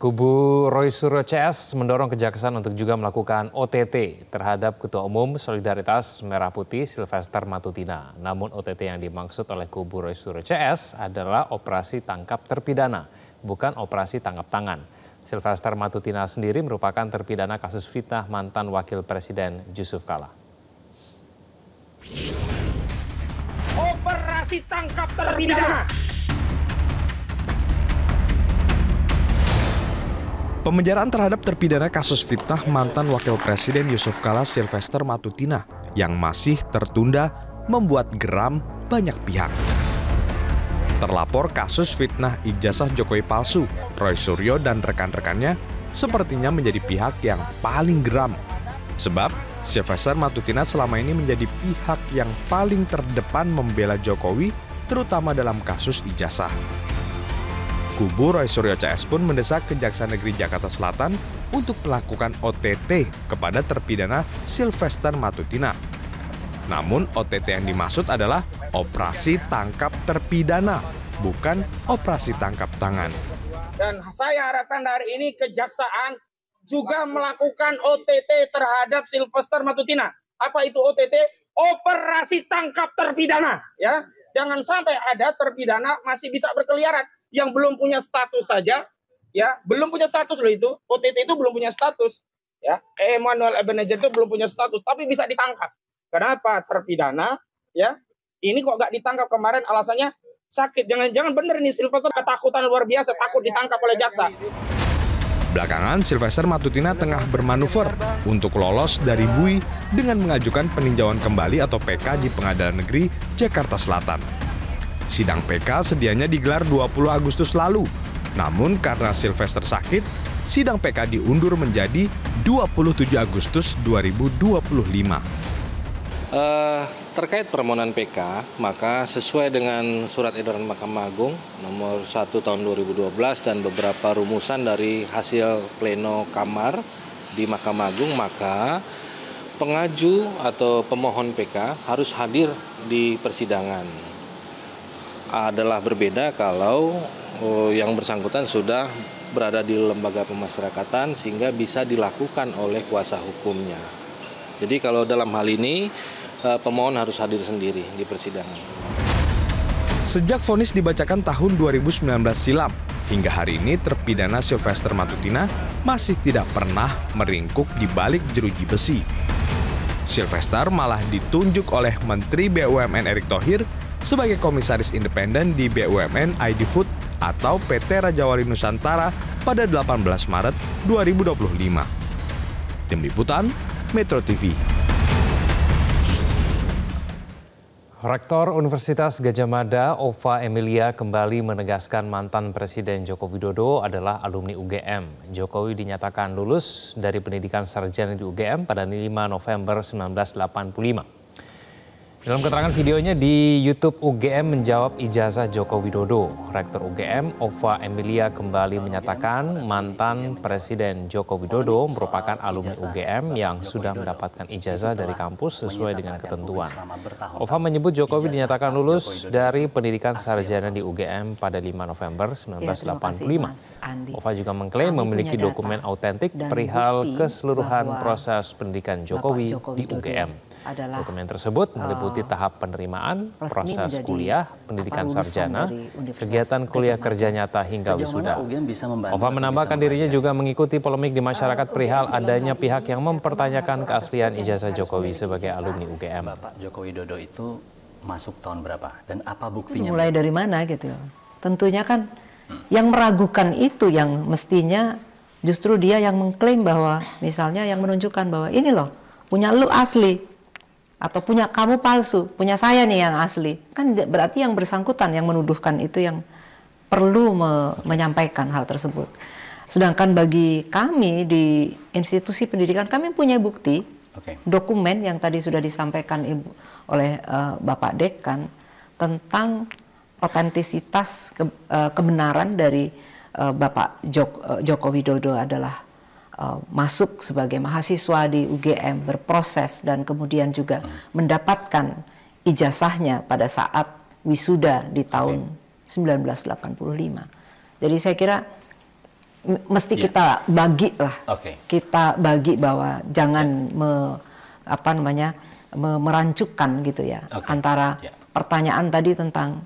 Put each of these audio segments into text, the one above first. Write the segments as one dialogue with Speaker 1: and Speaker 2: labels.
Speaker 1: Kubu Roy Suryo CS mendorong Kejaksaan untuk juga melakukan OTT terhadap Ketua Umum Solidaritas Merah Putih Sylvester Matutina. Namun OTT yang dimaksud oleh kubu Roy Suryo CS adalah operasi tangkap terpidana, bukan operasi tangkap tangan. Sylvester Matutina sendiri merupakan terpidana kasus fitnah mantan Wakil Presiden Jusuf Kalla.
Speaker 2: Operasi tangkap terpidana.
Speaker 3: Pemenjaraan terhadap terpidana kasus fitnah mantan Wakil Presiden Jusuf Kalla Sylvester Matutina yang masih tertunda membuat geram banyak pihak. Terlapor kasus fitnah ijazah Jokowi palsu, Roy Suryo dan rekan-rekannya sepertinya menjadi pihak yang paling geram. Sebab Sylvester Matutina selama ini menjadi pihak yang paling terdepan membela Jokowi, terutama dalam kasus ijazah. Kubu Roy Suryo CS pun mendesak Kejaksaan Negeri Jakarta Selatan untuk melakukan OTT kepada terpidana Sylvester Matutina. Namun OTT yang dimaksud adalah operasi tangkap terpidana, bukan operasi tangkap tangan.
Speaker 2: Dan saya harapkan hari ini Kejaksaan juga melakukan OTT terhadap Sylvester Matutina. Apa itu OTT? Operasi tangkap terpidana, ya. Jangan sampai ada terpidana masih bisa berkeliaran yang belum punya status saja, ya, belum punya status loh itu. OTT itu belum punya status, ya. Emmanuel Ebenezer itu belum punya status, tapi bisa ditangkap. Kenapa? Terpidana, ya. Ini kok nggak ditangkap kemarin alasannya sakit. Jangan-jangan bener nih Sylvester ketakutan luar biasa, takut ditangkap oleh jaksa.
Speaker 3: Belakangan, Sylvester Matutina tengah bermanuver untuk lolos dari bui dengan mengajukan peninjauan kembali atau PK di Pengadilan Negeri Jakarta Selatan. Sidang PK sedianya digelar 20 Agustus lalu, namun karena Sylvester sakit, sidang PK diundur menjadi 27 Agustus 2025.
Speaker 4: Terkait permohonan PK, maka sesuai dengan Surat Edaran Mahkamah Agung nomor 1 tahun 2012 dan beberapa rumusan dari hasil pleno Kamar di Mahkamah Agung, maka pengaju atau pemohon PK harus hadir di persidangan. Adalah berbeda kalau yang bersangkutan sudah berada di lembaga pemasyarakatan sehingga bisa dilakukan oleh kuasa hukumnya. Jadi kalau dalam hal ini pemohon harus hadir sendiri di persidangan.
Speaker 3: Sejak vonis dibacakan tahun 2019 silam, hingga hari ini terpidana Sylvester Matutina masih tidak pernah meringkuk di balik jeruji besi. Sylvester malah ditunjuk oleh Menteri BUMN Erick Thohir sebagai komisaris independen di BUMN ID Food atau PT Raja Wali Nusantara pada 18 Maret 2025. Tim Liputan, Metro TV.
Speaker 1: Rektor Universitas Gadjah Mada, Ova Emilia, kembali menegaskan mantan Presiden Joko Widodo adalah alumni UGM. Jokowi dinyatakan lulus dari pendidikan sarjana di UGM pada 5 November 1985. Dalam keterangan videonya di YouTube UGM menjawab ijazah Joko Widodo, Rektor UGM Ova Emilia kembali menyatakan mantan Presiden Joko Widodo merupakan alumni UGM yang sudah mendapatkan ijazah dari kampus sesuai dengan ketentuan. Ova menyebut Jokowi dinyatakan lulus dari pendidikan sarjana di UGM pada 5 November 1985. Ova juga mengklaim memiliki dokumen autentik perihal keseluruhan proses pendidikan Jokowi di UGM. Dokumen tersebut meliputi tahap penerimaan, proses kuliah, pendidikan sarjana, kegiatan kuliah kerja nyata hingga wisuda. Ova menambahkan dirinya juga mengikuti polemik di masyarakat perihal adanya pihak yang mempertanyakan keaslian ijazah Jokowi sebagai alumni UGM.
Speaker 5: Bapak Joko Widodo itu masuk tahun berapa dan apa buktinya?
Speaker 6: Mulai dari mana gitu? Tentunya kan yang meragukan itu yang mestinya justru dia yang mengklaim bahwa misalnya yang menunjukkan bahwa ini loh punya lu asli. Atau punya kamu palsu, punya saya nih yang asli. Kan berarti yang bersangkutan yang menuduhkan itu yang perlu menyampaikan hal tersebut. Sedangkan bagi kami di institusi pendidikan, kami punya bukti, dokumen yang tadi sudah disampaikan oleh Bapak Dekan tentang otentisitas kebenaran dari Bapak Joko Widodo adalah masuk sebagai mahasiswa di UGM, berproses dan kemudian juga mendapatkan ijazahnya pada saat wisuda di tahun 1985. Jadi saya kira mesti kita bagi lah. Kita bagi bahwa jangan merancukan gitu ya antara pertanyaan tadi tentang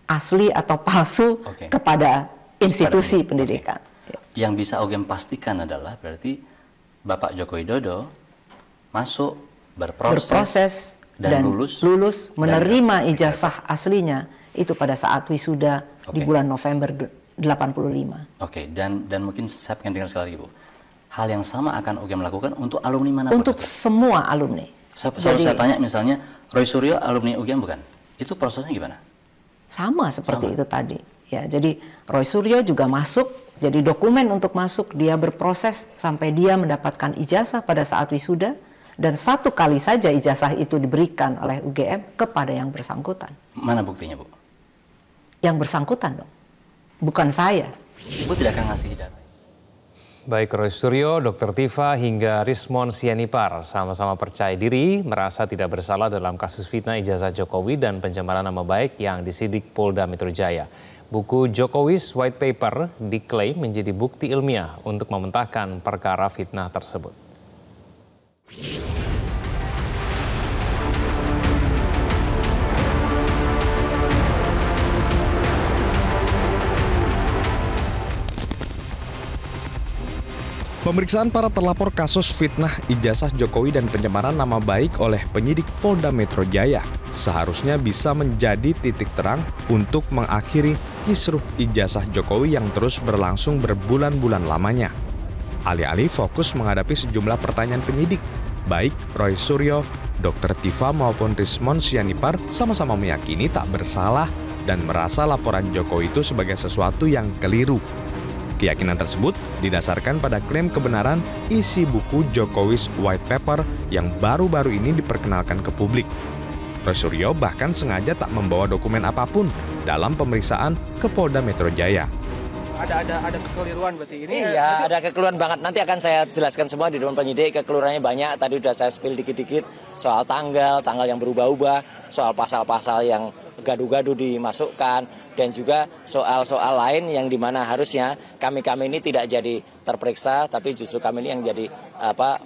Speaker 6: asli atau palsu kepada institusi pendidikan.
Speaker 5: Yang bisa UGM pastikan adalah berarti Bapak Joko Widodo masuk, berproses dan lulus menerima ijazah aslinya itu pada saat wisuda di bulan November 85. Dan mungkin saya pengen dengar sekali lagi Bu. Hal yang sama akan UGM lakukan untuk alumni mana?
Speaker 6: Untuk semua alumni.
Speaker 5: Saya tanya misalnya Roy Suryo alumni UGM bukan? Itu prosesnya gimana?
Speaker 6: Sama seperti itu tadi. Ya, jadi Roy Suryo juga masuk, jadi dokumen untuk masuk dia berproses sampai dia mendapatkan ijazah pada saat wisuda, dan satu kali saja ijazah itu diberikan oleh UGM kepada yang bersangkutan.
Speaker 5: Mana buktinya Bu?
Speaker 6: Yang bersangkutan dong, bukan saya.
Speaker 5: Ibu tidak akan ngasih data.
Speaker 1: Baik Roy Suryo, Dr. Tifa hingga Rismon Sianipar sama-sama percaya diri merasa tidak bersalah dalam kasus fitnah ijazah Jokowi dan pencemaran nama baik yang disidik Polda Metro Jaya. Buku Jokowi's White Paper diklaim menjadi bukti ilmiah untuk mementahkan perkara fitnah tersebut.
Speaker 3: Pemeriksaan para terlapor kasus fitnah ijazah Jokowi dan pencemaran nama baik oleh penyidik Polda Metro Jaya seharusnya bisa menjadi titik terang untuk mengakhiri kisruh ijazah Jokowi yang terus berlangsung berbulan-bulan lamanya. Alih-alih fokus menghadapi sejumlah pertanyaan penyidik, baik Roy Suryo, Dr. Tifa maupun Rismon Sianipar sama-sama meyakini tak bersalah dan merasa laporan Jokowi itu sebagai sesuatu yang keliru. Keyakinan tersebut didasarkan pada klaim kebenaran isi buku Jokowi's White Paper yang baru-baru ini diperkenalkan ke publik. Roy Suryo bahkan sengaja tak membawa dokumen apapun dalam pemeriksaan ke Polda Metro Jaya.
Speaker 7: Ada kekeliruan berarti ini?
Speaker 8: Iya, ada kekeliruan banget. Nanti akan saya jelaskan semua di depan penyidik. Kekeliruannya banyak. Tadi udah saya spill dikit-dikit soal tanggal yang berubah-ubah, soal pasal-pasal yang gaduh-gaduh dimasukkan, dan juga soal-soal lain yang dimana harusnya kami ini tidak jadi terperiksa, tapi justru kami ini yang jadi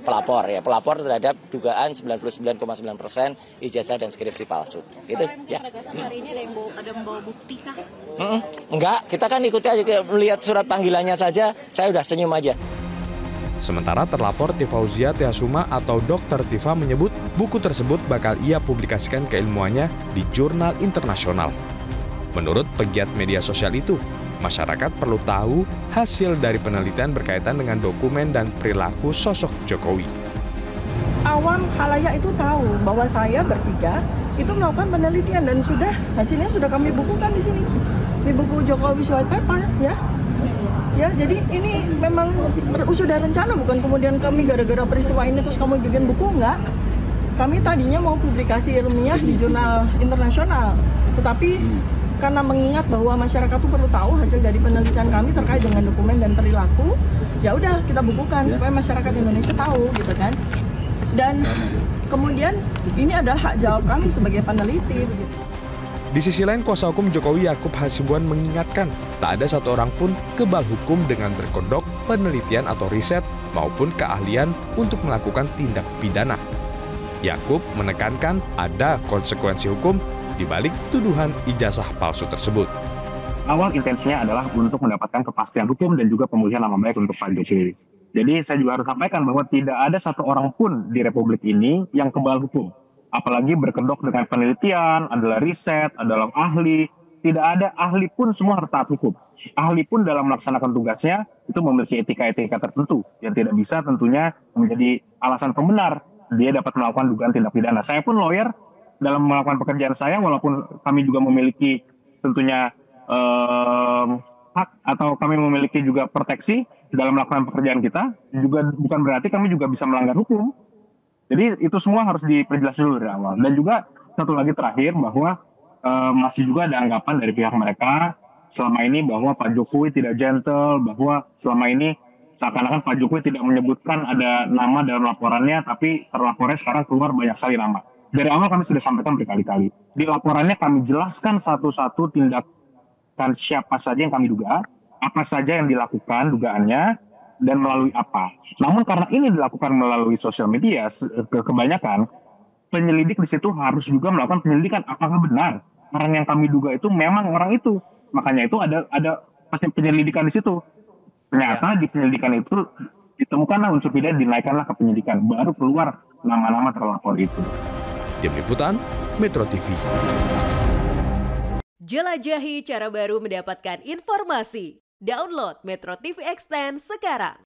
Speaker 8: pelapor ya, pelapor terhadap dugaan 99,9% ijazah dan skripsi palsu. Gitu ya.
Speaker 9: Hari ini ada membawa bukti kah?
Speaker 8: Enggak, kita kan ikuti aja, melihat surat panggilannya saja, saya udah senyum aja.
Speaker 3: Sementara terlapor Tifauzia Tiasuma atau Dr. Tifa menyebut buku tersebut bakal ia publikasikan keilmuannya di jurnal internasional. Menurut pegiat media sosial itu, masyarakat perlu tahu hasil dari penelitian berkaitan dengan dokumen dan perilaku sosok Jokowi.
Speaker 10: Awam khalayak itu tahu bahwa saya bertiga itu melakukan penelitian dan hasilnya sudah kami bukukan di sini, di buku Jokowi's White Paper ya. Ya, jadi ini memang sudah rencana, bukan kemudian kami gara-gara peristiwa ini terus kamu bikin buku, enggak. Kami tadinya mau publikasi ilmiah di jurnal internasional, tetapi karena mengingat bahwa masyarakat itu perlu tahu hasil dari penelitian kami terkait dengan dokumen dan perilaku, ya udah kita bukukan supaya masyarakat Indonesia tahu gitu kan. Dan kemudian ini adalah hak jawab kami sebagai peneliti begitu.
Speaker 3: Di sisi lain, kuasa hukum Jokowi Yakub Hasibuan mengingatkan tak ada satu orang pun kebal hukum dengan berkedok penelitian atau riset maupun keahlian untuk melakukan tindak pidana. Yakub menekankan ada konsekuensi hukum di balik tuduhan ijazah palsu tersebut.
Speaker 11: Awal intensinya adalah untuk mendapatkan kepastian hukum dan juga pemulihan nama baik untuk Pak Jokowi. Jadi saya juga harus sampaikan bahwa tidak ada satu orang pun di Republik ini yang kebal hukum. Apalagi berkedok dengan penelitian, adalah riset, adalah ahli. Tidak ada ahli pun semua harus taat hukum. Ahli pun dalam melaksanakan tugasnya itu memiliki etika-etika tertentu yang tidak bisa tentunya menjadi alasan pembenar dia dapat melakukan dugaan tindak pidana. Saya pun lawyer dalam melakukan pekerjaan saya, walaupun kami juga memiliki tentunya hak atau kami memiliki juga proteksi dalam melakukan pekerjaan kita, juga bukan berarti kami juga bisa melanggar hukum. Jadi itu semua harus diperjelas dulu dari awal. Dan juga satu lagi terakhir bahwa masih juga ada anggapan dari pihak mereka selama ini bahwa Pak Jokowi tidak gentle, bahwa selama ini seakan-akan Pak Jokowi tidak menyebutkan ada nama dalam laporannya, tapi terlapornya sekarang keluar banyak sekali nama. Dari awal kami sudah sampaikan berkali-kali. Di laporannya kami jelaskan satu-satu tindakan siapa saja yang kami duga, apa saja yang dilakukan dugaannya dan melalui apa. Namun karena ini dilakukan melalui sosial media, kebanyakan penyelidik di situ harus juga melakukan penyelidikan apakah benar orang yang kami duga itu memang orang itu. Makanya itu ada pasti penyelidikan di situ. Ternyata di penyelidikan itu ditemukanlah unsur pidana, dinaikkanlah ke penyidikan, baru keluar nama-nama terlapor itu.
Speaker 3: Tim Liputan Metro TV.
Speaker 12: Jelajahi cara baru mendapatkan informasi. Download Metro TV Extend sekarang.